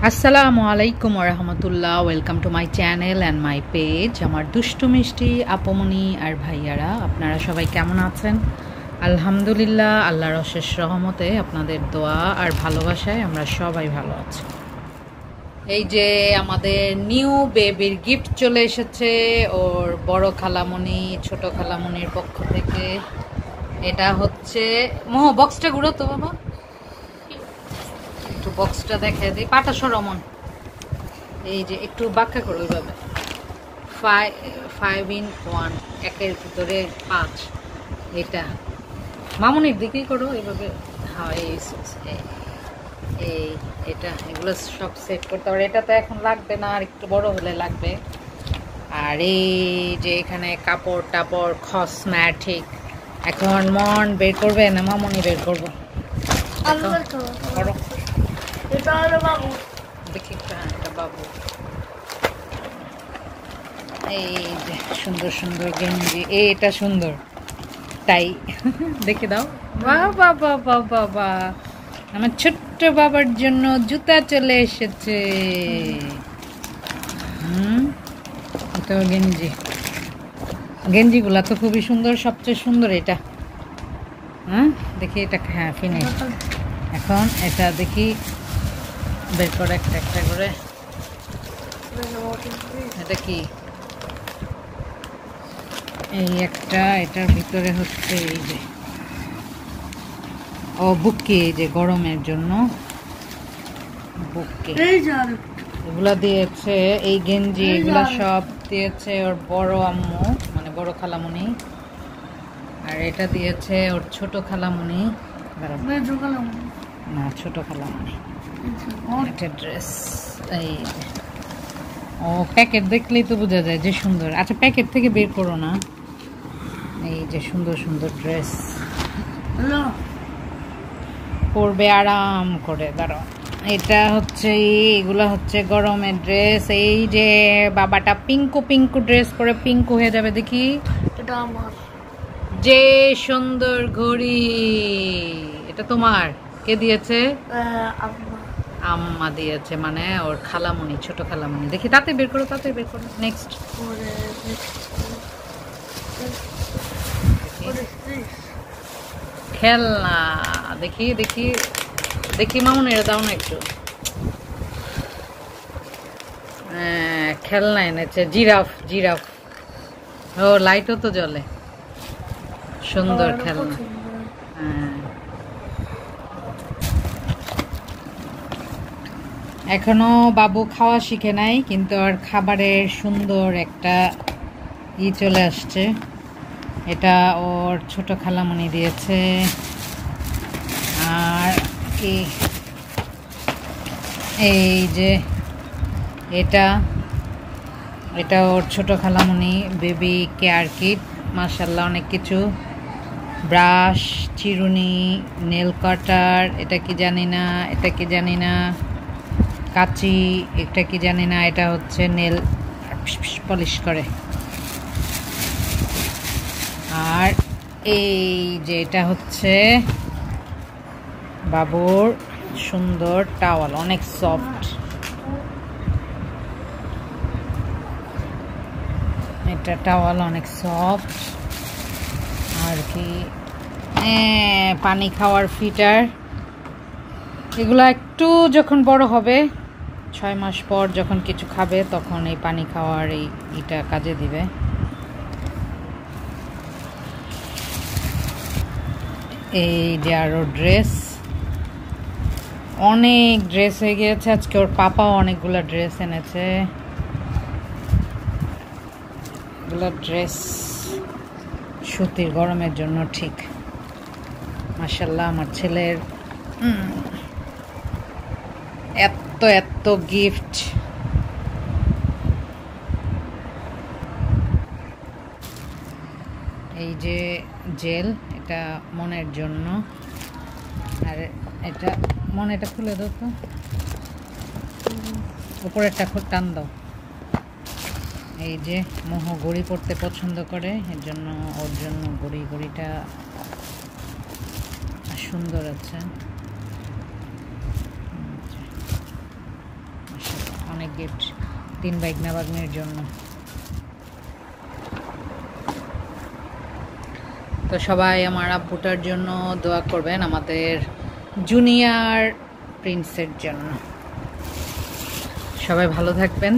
আসসালামু আলাইকুম ওয়া রাহমাতুল্লাহ। Welcome to my channel and my page. আমার দুষ্টু মিষ্টি আপমনি আর ভাইয়ারা, আপনারা সবাই কেমন আছেন? আলহামদুলিল্লাহ, আল্লাহর অশেষ রহমতে আপনাদের দোয়া আর ভালোবাসায় আমরা সবাই ভালো আছি। এই যে আমাদের নিউ বেবির গিফট চলে এসেছে ওর বড় খালামণি ছোট খালামণির পক্ষ থেকে। এটা হচ্ছে বক্সটা ঘুরো তো বাবা, একটু বক্সটা দেখে দিই। পাটা সরমন, এই যে একটু বাঁকা করো ওইভাবে। 5 in 1, একের ভিতরে 5। এটা মামুনির দিকেই করো এইভাবে। হ্যাঁ, এই এটা এগুলো সব সেট করতে হবে। এটা তো এখন লাগবে না, আর একটু বড় হলে লাগবে। আর এই যে এখানে কাপড় টাপড় কসমেটিক এখন মন বের করবে না মামুনি বের করবো? করো দেখি। এটা বাবু, এই যে সুন্দর সুন্দর গেঞ্জি, এটা সুন্দর তাই দেখে দাও। বাবা বাবা বাবা, আমার ছোট্ট বাবার জন্য জুতা চলে এসেছে। তো গেঞ্জিগুলা তো খুবই সুন্দর, সবচেয়ে সুন্দর এটা। দেখি এটা, হ্যাঁ ফিনিশ। এখন এটা দেখি বের করে একটা একটা করে। এটা কি? এই একটা, এটার ভিতরে হচ্ছে এই যে বুকে, এই যে গরমের জন্য বুকে এগুলা দিয়েছে। এই গেঞ্জি এগুলা সব দিয়েছে ওর বড় আম্মু, মানে বড় খালামণি। আর এটা দিয়েছে ওর ছোট খালামণি, না ছোট খালামণি। একটা ড্রেস, এই প্যাকেট দেখলেই তো বোঝা যায় যে সুন্দর। আচ্ছা প্যাকেট থেকে বের করো না। এই যে সুন্দর সুন্দর ড্রেস পরবে আরাম করে। দাঁড়াও, এটা হচ্ছে এগুলা হচ্ছে গরমের ড্রেস। এই যে বাবাটা পিঙ্কু পিঙ্কু ড্রেস পরে পিঙ্কু হয়ে যাবে। দেখি এটা আমার। যে সুন্দর ঘড়ি, এটা তোমার? কে দিয়েছে? আম্মা দিয়েছে, মানে ওর খালামণি, ছোট খালামণি। দেখি তাতে বের করো, তাতে বের করো। নেক্সট খেলনা, দেখি দেখি দেখি মামুন, এটা দাও না একটু। খেলনা এনেছে জিরাফ, জিরাফ। ও লাইটও তো জ্বলে, সুন্দর খেলনা। এখনো বাবু খাওয়া শিখে নাই, কিন্তু আর খাবারের সুন্দর একটা চলে আসছে। এটা ওর ছোট খালামণি দিয়েছে। আর কি, এই যে এটা ওর ছোট খালামণি বেবি কেয়ার কিট। মাশাআল্লাহ অনেক কিছু, ব্রাশ, চিরুনি, নেল কাটার, এটা কি জানি না, এটা কি জানি না, কাঁচি, এটা কি জানি না। এটা হচ্ছে নেল পলিশ করে। আর এই যে এটা হচ্ছে বাবুর সুন্দর টাওয়াল, অনেক সফট। এটা টাওয়াল অনেক সফট। আর কি, পানি খাওয়ার ফিটার। এগুলো একটু যখন বড় হবে, 6 মাস পর যখন কিছু খাবে, তখন এই পানি খাওয়ার এইটা কাজে দিবে। এই যে আরো ড্রেস, অনেক ড্রেস হয়ে গিয়েছে আজকে। ওর পাপাও অনেকগুলো ড্রেস এনেছে। এগুলো ড্রেস সুতির, গরমের জন্য ঠিক। মাশাআল্লাহ আমার ছেলের এত এত গিফট। এই যে জেল, এটা মনের জন্য। আর এটা এটা খুলে দাও তো, উপরেরটা খুব টান দাও। এই যে ঘড়ি পরতে পছন্দ করে, এর জন্য ওর জন্য ঘড়িটা সুন্দর আছে। অনেক গিফট 3 বাইগনা বাগনের জন্য। তো সবাই আমার আব্বুটার জন্য দোয়া করবেন, আমাদের জুনিয়র প্রিন্সের জন্য। সবাই ভালো থাকবেন।